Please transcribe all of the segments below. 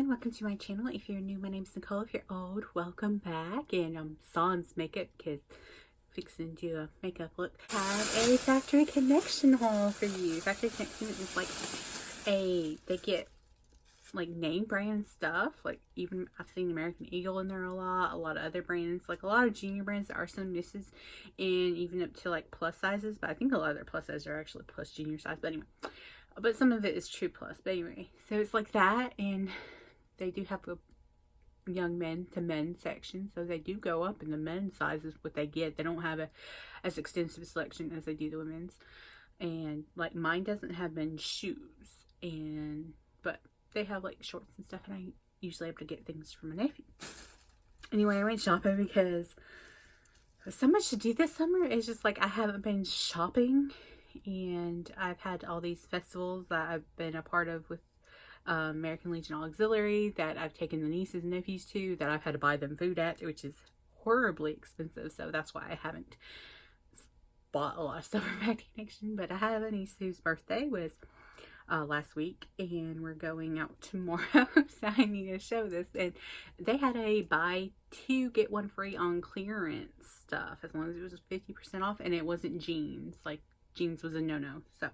Welcome to my channel. If you're new, my name's Nicole. If you're old, welcome back. And Sans Makeup Kids fixing to do a makeup look. I have a Factory Connection haul for you. Factory Connection is like they get like name brand stuff. Like even I've seen American Eagle in there a lot of other brands, like a lot of junior brands. There are some misses and even up to like plus sizes, but I think a lot of their plus sizes are actually plus junior size. But anyway, but some of it is true plus. But anyway, so it's like that, and they do have a young men to men section, so they do go up in the men's sizes what they get. They don't have as extensive a selection as they do the women's, and like mine doesn't have men's shoes, but they have like shorts and stuff, and I usually have to get things for my nephew. Anyway, I went shopping because there's so much to do this summer. It's just like I haven't been shopping, and I've had all these festivals that I've been a part of with American Legion Auxiliary that I've taken the nieces and nephews to, that I've had to buy them food at, which is horribly expensive. So that's why I haven't bought a lot of stuff from Factory Connection. But I have a niece whose birthday was last week, and we're going out tomorrow. So I need to show this. And they had a buy two get one free on clearance stuff, as long as it was 50% off, and it wasn't jeans. Like jeans was a no-no. So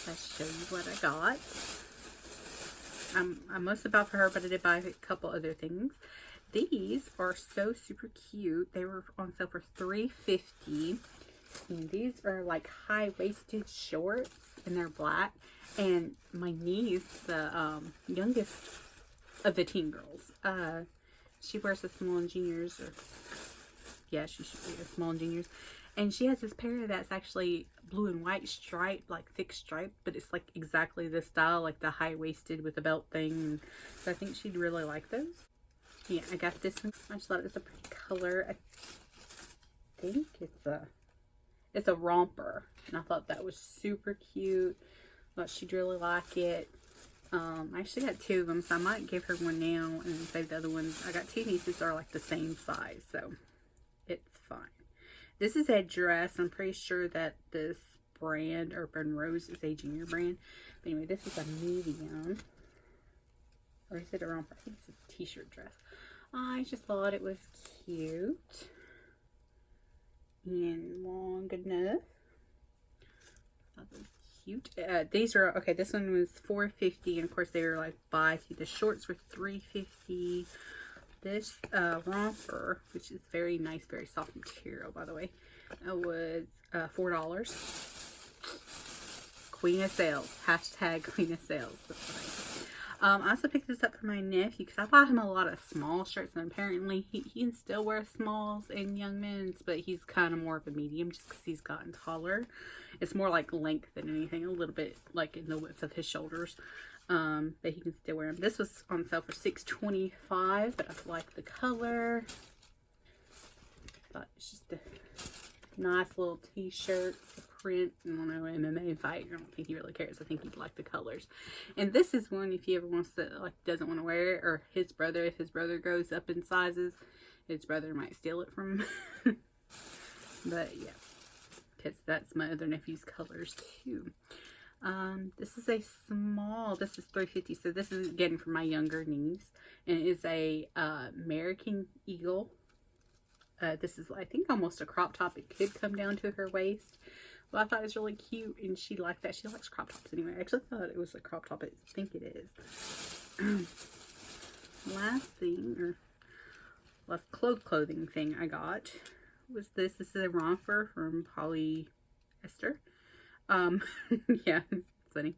let's show you what I got. I'm most about for her, but I did buy a couple other things. These are so super cute. They were on sale for $3.50, and these are like high-waisted shorts, and they're black. And my niece, the youngest of the teen girls, she wears the small and juniors, or yeah, she should be a small and juniors. And she has this pair that's actually blue and white striped, like thick stripe, but it's like exactly the style, like the high-waisted with the belt thing. So I think she'd really like those. Yeah, I got this one. I just thought it was a pretty color. I think it's a romper, and I thought that was super cute. Thought she'd really like it. I actually got two of them, so I might give her one now and save the other ones. I got two nieces that are like the same size, so it's fine. This is a dress. I'm pretty sure that this brand, Urban Rose, is a junior brand. But anyway, this is a medium. Or is it a romper? I think it's a t-shirt dress. I just thought it was cute. And long enough. I thought it was cute. These are, okay, this one was $4.50. And of course they were like buy two. The shorts were $3.50. This romper, which is very nice, very soft material, by the way, was $4. Queen of sales. Hashtag Queen of sales. I also picked this up for my nephew because I bought him a lot of small shirts, and apparently he can still wear smalls in young men's, but he's kind of more of a medium just because he's gotten taller. It's more like length than anything, a little bit like in the width of his shoulders. But he can still wear them. This was on sale for $6.25, but I like the color. Thought it's just a nice little t-shirt, the print. I don't know, MMA fight. I don't think he really cares. I think he'd like the colors. And this is one if he ever wants to, like, doesn't want to wear it, or his brother, if his brother goes up in sizes, his brother might steal it from him. But yeah, because that's my other nephew's colors too. This is a small, this is $3.50, so this is again for my younger niece, and it is a American Eagle. This is, I think, almost a crop top. It could come down to her waist. Well, I thought it was really cute, and she liked that. She likes crop tops anyway. I actually thought it was a crop top. I think it is. Last thing, or last clothing thing I got was this. This is a romper from polyester. Yeah, it's funny.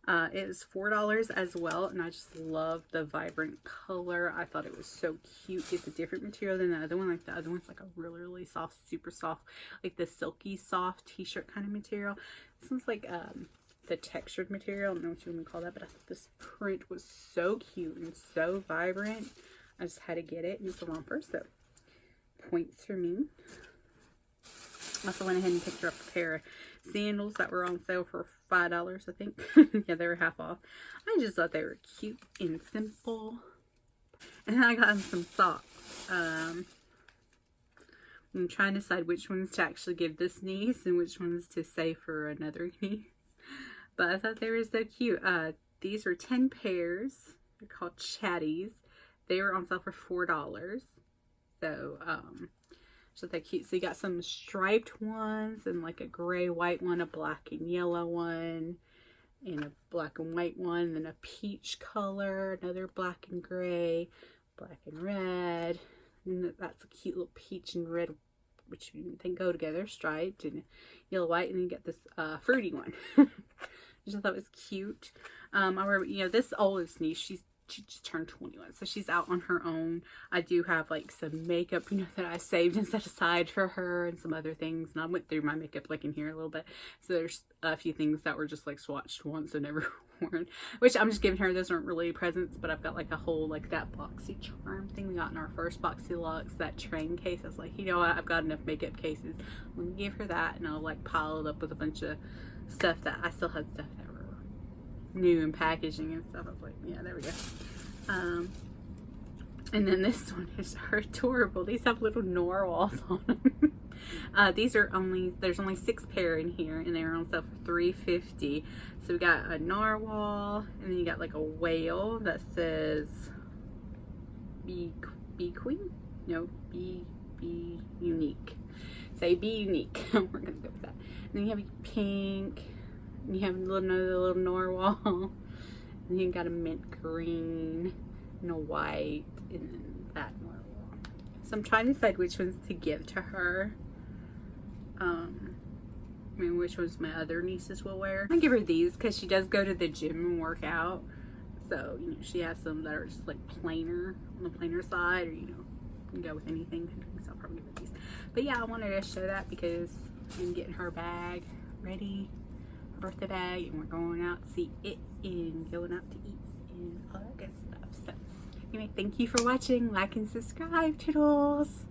It was $4 as well, and I just love the vibrant color. I thought it was so cute. It's a different material than the other one. Like the other one's like a really, really soft, super soft, like the silky soft t-shirt kind of material. This one's like the textured material. I don't know what you want to call that, but I thought this print was so cute and so vibrant. I just had to get it, and it's a romper, so points for me. Also went ahead and picked her up a pair of sandals that were on sale for $5, I think. Yeah, they were half off. I just thought they were cute and simple. And then I got them some socks. I'm trying to decide which ones to actually give this niece and which ones to save for another niece. But I thought they were so cute. These were 10 pairs. They're called Chatties. They were on sale for $4. So, so they're cute. So you got some striped ones and like a gray white one, a black and yellow one, and a black and white one, then a peach color, another black and gray, black and red. And that's a cute little peach and red, which you think go together, striped, and yellow white, and then you get this fruity one. I just thought it was cute. This oldest niece, she just turned 21, so she's out on her own. I do have like some makeup, that I saved and set aside for her, and some other things. And I went through my makeup like in here a little bit. So there's a few things that were just like swatched once and never worn, which I'm just giving her. Those aren't really presents, but I've got like a whole like that Boxy Charm thing we got in our first Boxy Luxe, that train case. I was like, you know what, I've got enough makeup cases. I'm gonna give her that, and I'll like pile it up with a bunch of stuff that I still had stuff that were new and packaging and stuff. I was like, yeah, there we go. And then this one is adorable. These have little narwhals on them. There's only 6 pair in here, and they're on sale for $3.50. So we got a narwhal, and then you got like a whale that says be queen? No, be unique. Say be unique. We're gonna go with that. And then you have a pink, and you have another little narwhal. And you got a mint green and a white, and then that narwhal. So I'm trying to decide which ones to give to her. Which ones my other nieces will wear. I give her these because she does go to the gym and work out. So, she has some that are just like plainer, on the plainer side, or, you can go with anything. So I'll probably give her these. But yeah, I wanted to show that because I'm getting her bag ready. Birthday bag, and we're going out to see it and going out to eat and all that good stuff. So anyway, thank you for watching. Like and subscribe, toodles.